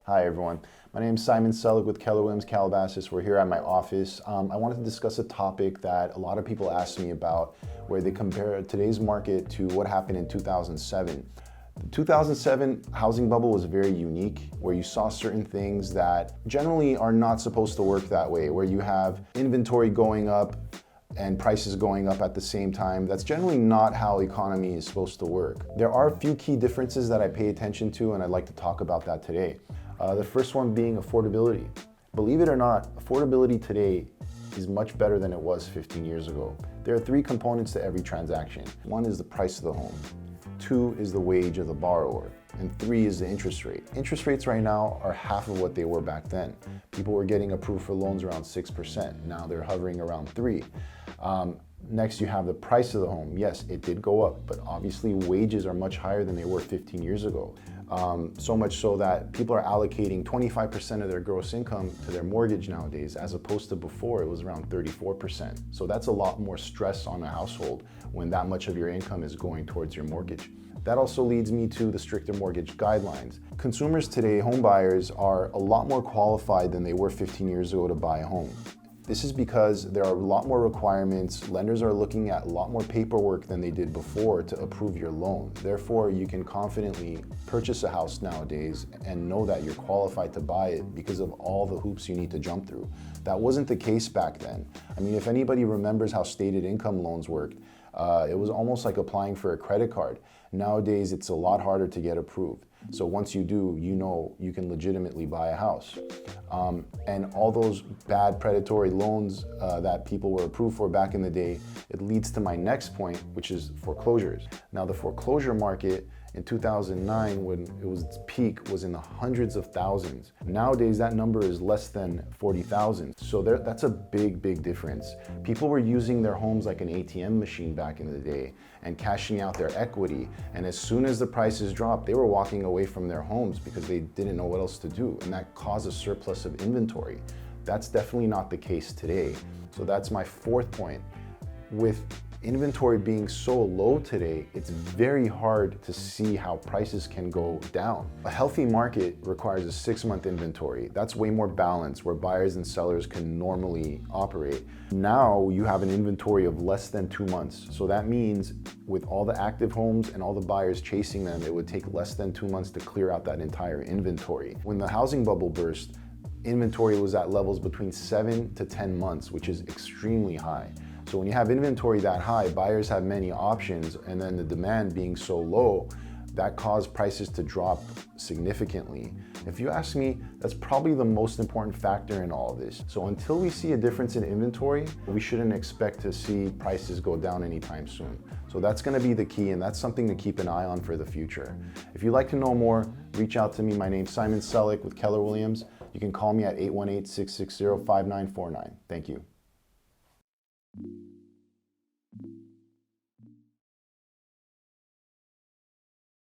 Hi everyone, my name is Simon Selleck with Keller Williams Calabasas. We're here at my office. I wanted to discuss a topic that a lot of people ask me about, where they compare today's market to what happened in 2007. The 2007 housing bubble was very unique, where you saw certain things that generally are not supposed to work that way, where you have inventory going up and prices going up at the same time. That's generally not how economy is supposed to work. There are a few key differences that I pay attention to, and I'd like to talk about that today. The first one being affordability. Believe it or not, affordability today is much better than it was 15 years ago. There are three components to every transaction. One is the price of the home. Two is the wage of the borrower. And three is the interest rate. Interest rates right now are half of what they were back then. People were getting approved for loans around 6%. Now they're hovering around 3%. Next, you have the price of the home. Yes, it did go up, but obviously wages are much higher than they were 15 years ago. So much so that people are allocating 25% of their gross income to their mortgage nowadays, as opposed to before it was around 34%. So that's a lot more stress on a household when that much of your income is going towards your mortgage. That also leads me to the stricter mortgage guidelines. Consumers today, home buyers, are a lot more qualified than they were 15 years ago to buy a home. This is because there are a lot more requirements. Lenders are looking at a lot more paperwork than they did before to approve your loan. Therefore, you can confidently purchase a house nowadays and know that you're qualified to buy it because of all the hoops you need to jump through. That wasn't the case back then. I mean, if anybody remembers how stated income loans worked, it was almost like applying for a credit card. Nowadays, it's a lot harder to get approved. So once you do, you know you can legitimately buy a house. And all those bad predatory loans that people were approved for back in the day, it leads to my next point, which is foreclosures. Now, the foreclosure market in 2009, when it was its peak, was in the hundreds of thousands. Nowadays, that number is less than 40,000. So that's a big, big difference. People were using their homes like an ATM machine back in the day and cashing out their equity. And as soon as the prices dropped, they were walking away from their homes because they didn't know what else to do. And that caused a surplus of inventory. That's definitely not the case today. So that's my fourth point. With inventory being so low today, it's very hard to see how prices can go down. A healthy market requires a 6-month inventory. That's way more balanced, where buyers and sellers can normally operate. Now you have an inventory of less than 2 months. So that means with all the active homes and all the buyers chasing them, it would take less than 2 months to clear out that entire inventory. When the housing bubble burst, inventory was at levels between 7 to 10 months, which is extremely high. So when you have inventory that high, buyers have many options, and then the demand being so low, that caused prices to drop significantly. If you ask me, that's probably the most important factor in all of this. So until we see a difference in inventory, we shouldn't expect to see prices go down anytime soon. So that's gonna be the key, and that's something to keep an eye on for the future. If you'd like to know more, reach out to me. My name's Simon Selleck with Keller Williams. You can call me at 818-660-5949. Thank you.